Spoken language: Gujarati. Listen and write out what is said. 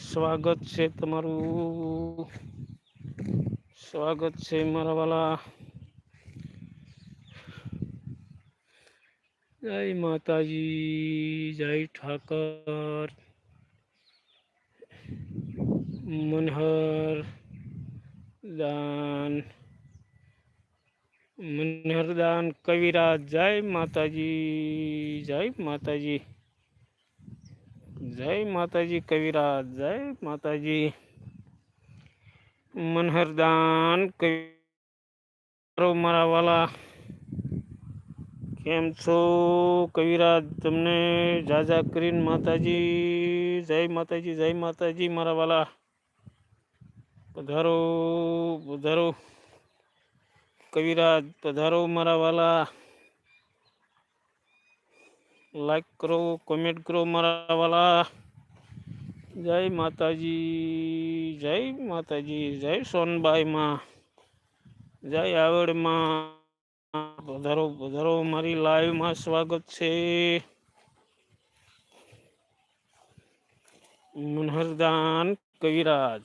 સ્વાગત છે તમારું, સ્વાગત છે મારા વાલા. જય માતાજી, જય ઠાકર, મનહર દાન, મનહરદાન કવિરાજ. જય માતાજી, જય માતાજી, જય માતાજી કવિરાજ, જય માતાજી. મનહરદાન કવિ મારા વાલા, કેમ છો કવિરાજ? તમને જાજા કરીને માતાજી, જય માતાજી, જય માતાજી મારા વાલા. પધારો પધારો કવિરાજ, પધારો મારા વાલા. લાઈક કરો, કોમેન્ટ કરો મારા વાલા. જય માતાજી, જય માતાજી, જય સોનબાઈ માં, જય આવડ માં. પધારો પધારો, મારી લાઈવમાં સ્વાગત છે. મનહરદાન કવિરાજ.